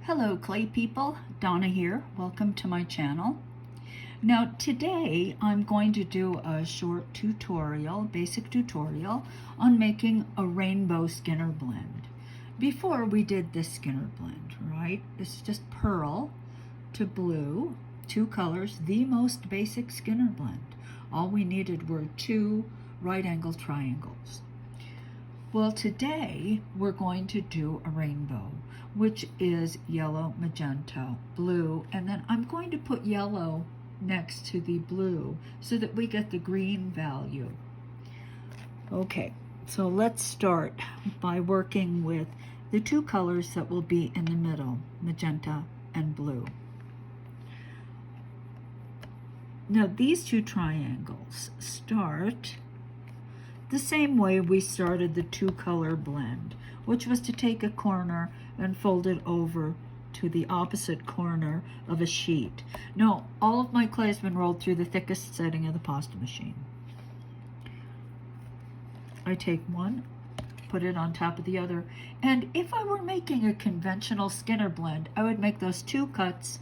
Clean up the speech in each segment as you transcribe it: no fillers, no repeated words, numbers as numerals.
Hello clay people, Donna here. Welcome to my channel. Now today I'm going to do a short tutorial, basic tutorial on making a rainbow Skinner blend. Before we did this Skinner blend, right? It's just pearl to blue, two colors, the most basic Skinner blend. All we needed were two right angle triangles. Well, today we're going to do a rainbow, which is yellow, magenta, blue, and then I'm going to put yellow next to the blue so that we get the green value. Okay, so let's start by working with the two colors that will be in the middle, magenta and blue. Now these two triangles start the same way we started the two color blend, which was to take a corner and fold it over to the opposite corner of a sheet. Now, all of my clay has been rolled through the thickest setting of the pasta machine. I take one, put it on top of the other, and if I were making a conventional Skinner blend, I would make those two cuts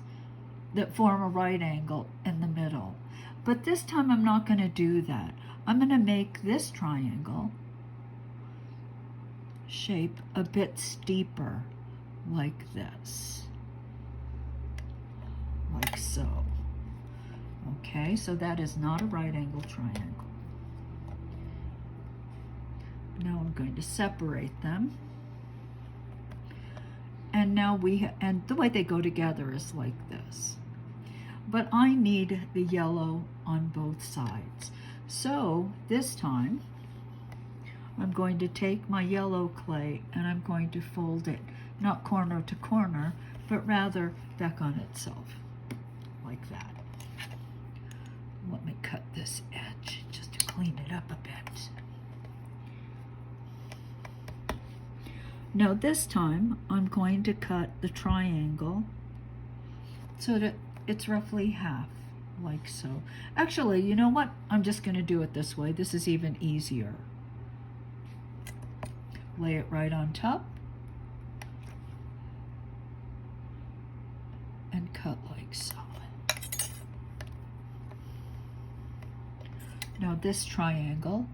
that form a right angle in the middle. But this time I'm not going to do that. I'm going to make this triangle shape a bit steeper, like this, like so. Okay, so that is not a right angle triangle. Now I'm going to separate them. And now and the way they go together is like this. But I need the yellow on both sides. So this time, I'm going to take my yellow clay and I'm going to fold it, not corner to corner, but rather back on itself, like that. Let me cut this edge just to clean it up a bit. Now this time, I'm going to cut the triangle so that it's roughly half, like so. Actually, you know what? I'm just going to do it this way. This is even easier. Lay it right on top and cut like so. Now this triangle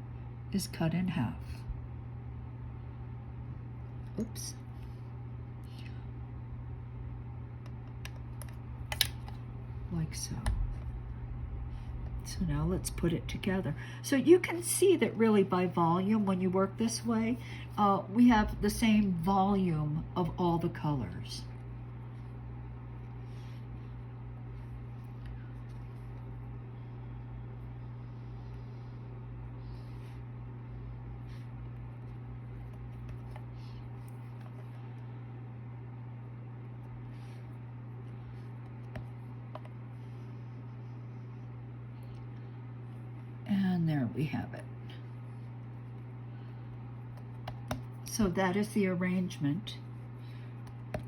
is cut in half. Oops. Like so. So now let's put it together. So you can see that really by volume, when you work this way, we have the same volume of all the colors. And there we have it. So that is the arrangement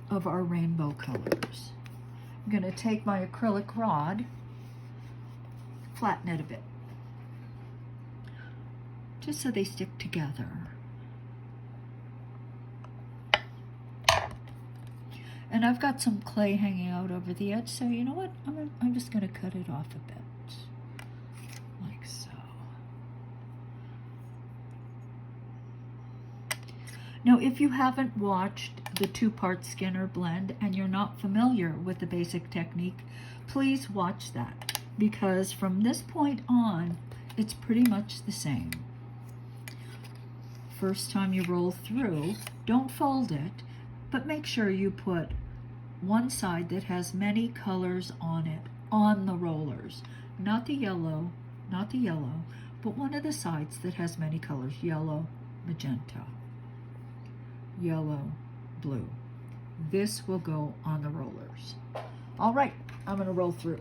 of our rainbow colors. I'm going to take my acrylic rod, flatten it a bit, just so they stick together. And I've got some clay hanging out over the edge, so you know what? I'm just going to cut it off a bit. Like so. Now, if you haven't watched the two-part Skinner blend and you're not familiar with the basic technique, please watch that, because from this point on, it's pretty much the same. First time you roll through, don't fold it, but make sure you put one side that has many colors on it on the rollers. Not the yellow, but one of the sides that has many colors, yellow, magenta, yellow, blue. This will go on the rollers. All right, I'm going to roll through.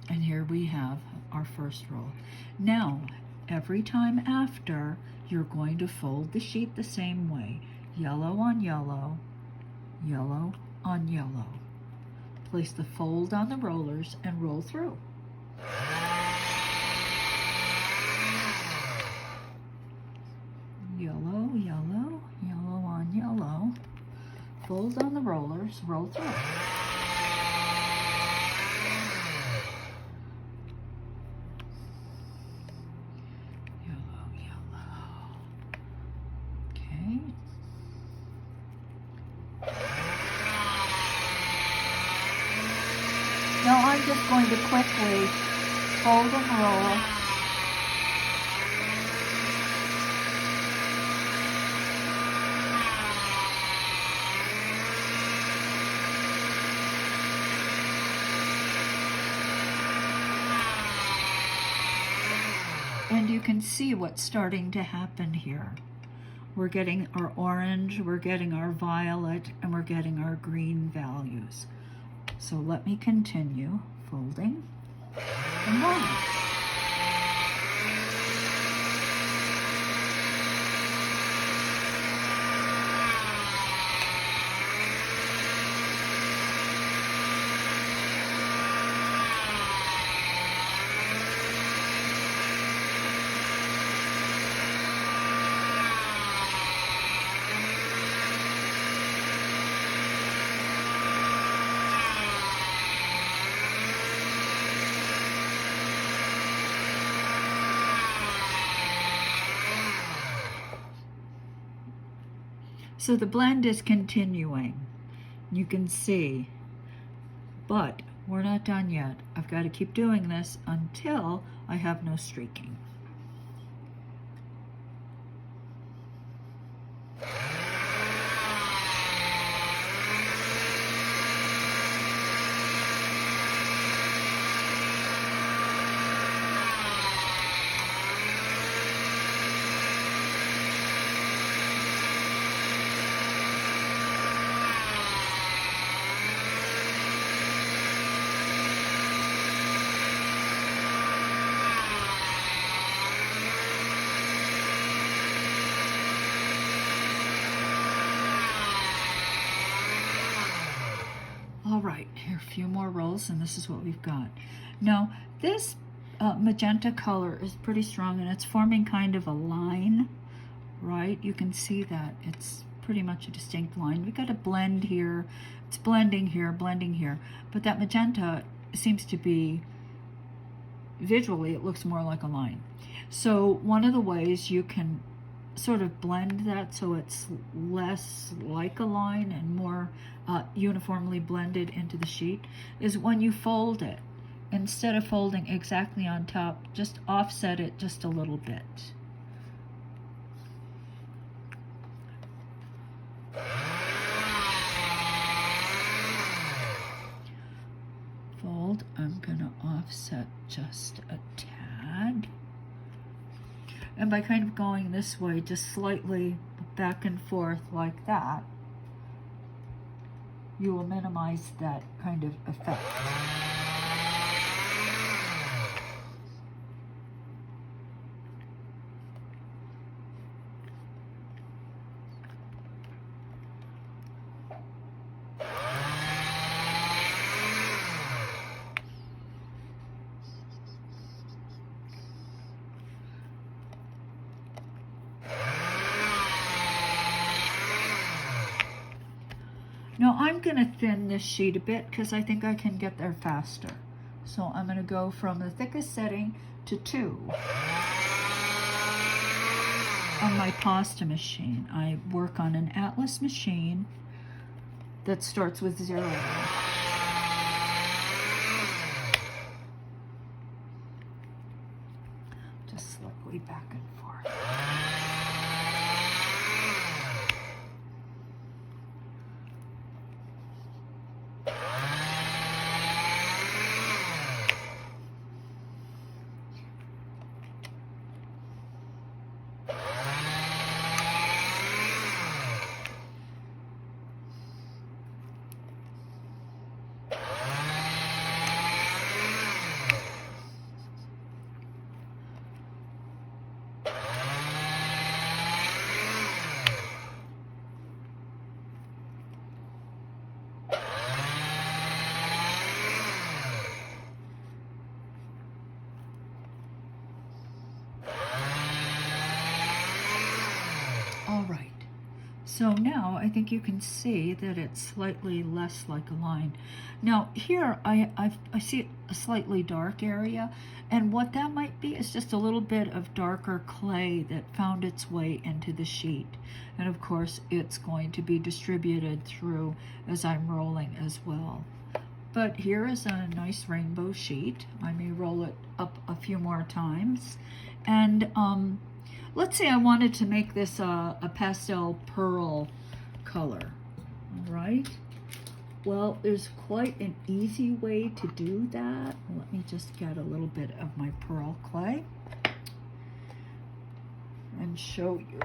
And here we have our first roll. Now, every time after, you're going to fold the sheet the same way. Yellow on yellow, yellow on yellow. Place the fold on the rollers and roll through. fold on the rollers, roll through. Yellow, yellow. Okay. Now I'm just going to quickly fold and roll. And you can see what's starting to happen here. We're getting our orange, we're getting our violet, and we're getting our green values. So let me continue folding and rolling. So the blend is continuing, you can see, but we're not done yet. I've got to keep doing this until I have no streaking. All right, here are a few more rolls, and this is what we've got. Now, this magenta color is pretty strong, and it's forming kind of a line, right? You can see that it's pretty much a distinct line. We've got a blend here, it's blending here, but that magenta seems to be, visually, it looks more like a line. So one of the ways you can sort of blend that so it's less like a line and more uniformly blended into the sheet is when you fold it. Instead of folding exactly on top, just offset it just a little bit. Fold, I'm gonna offset just a tad. And by kind of going this way, just slightly back and forth like that, you will minimize that kind of effect. Now I'm going to thin this sheet a bit because I think I can get there faster. So I'm going to go from the thickest setting to 2 on my pasta machine. I work on an Atlas machine that starts with 0. Just slightly back and forth. So now I think you can see that it's slightly less like a line. Now here I see a slightly dark area, and what that might be is just a little bit of darker clay that found its way into the sheet. And of course it's going to be distributed through as I'm rolling as well. But here is a nice rainbow sheet. I may roll it up a few more times. And let's say I wanted to make this a pastel pearl color. All right. Well, there's quite an easy way to do that. Let me just get a little bit of my pearl clay and show you.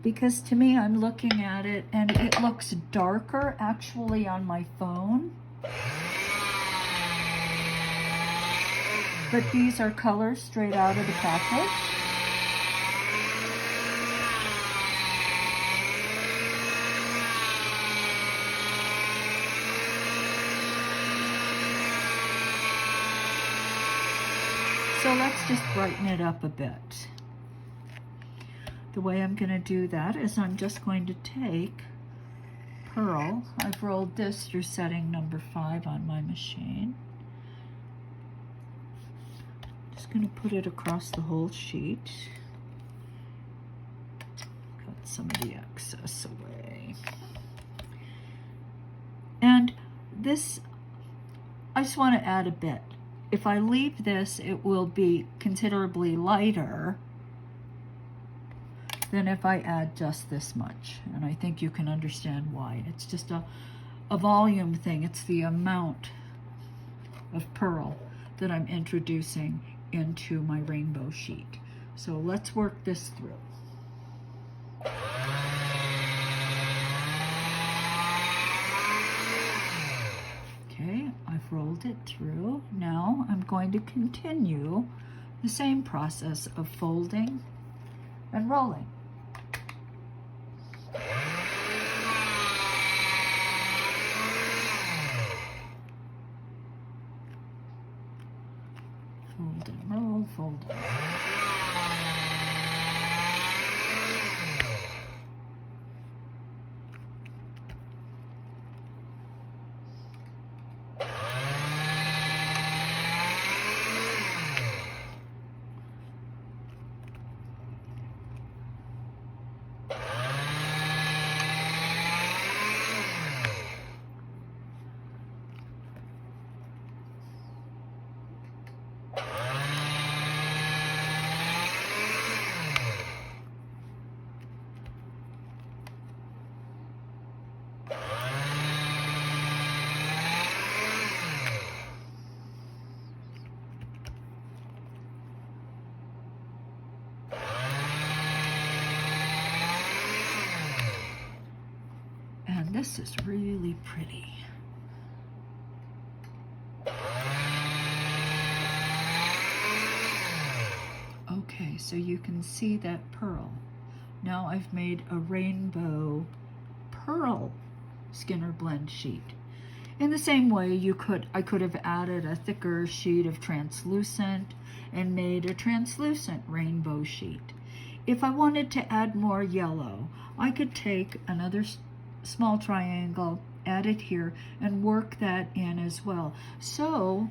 Because to me, I'm looking at it and it looks darker actually on my phone. But these are colors straight out of the package. So let's just brighten it up a bit. The way I'm going to do that is I'm just going to take pearl. I've rolled this through setting number 5 on my machine. Just going to put it across the whole sheet. Cut some of the excess away. And this, I just want to add a bit. If I leave this, it will be considerably lighter than if I add just this much. And I think you can understand why. It's just a volume thing. It's the amount of pearl that I'm introducing into my rainbow sheet. So let's work this through. Okay, I've rolled it through. Now I'm going to continue the same process of folding and rolling. Fold and roll, fold and roll. And this is really pretty. Okay, so you can see that pearl. Now I've made a rainbow pearl Skinner blend sheet. In the same way, I could have added a thicker sheet of translucent and made a translucent rainbow sheet. If I wanted to add more yellow, I could take another small triangle, add it here, and work that in as well. So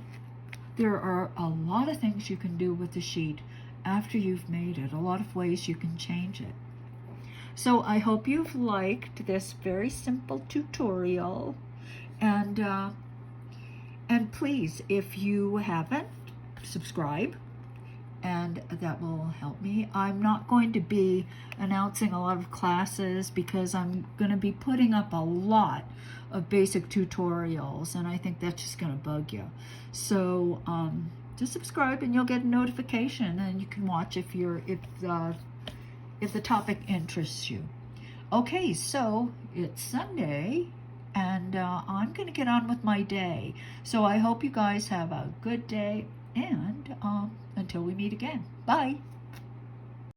there are a lot of things you can do with the sheet after you've made it, a lot of ways you can change it. So I hope you've liked this very simple tutorial, and please, if you haven't, subscribe, and that will help me. I'm not going to be announcing a lot of classes because I'm going to be putting up a lot of basic tutorials, and I think that's just going to bug you. So just subscribe and you'll get a notification, and you can watch if the topic interests you. Okay, so it's Sunday, and I'm going to get on with my day. So I hope you guys have a good day, and until we meet again, bye.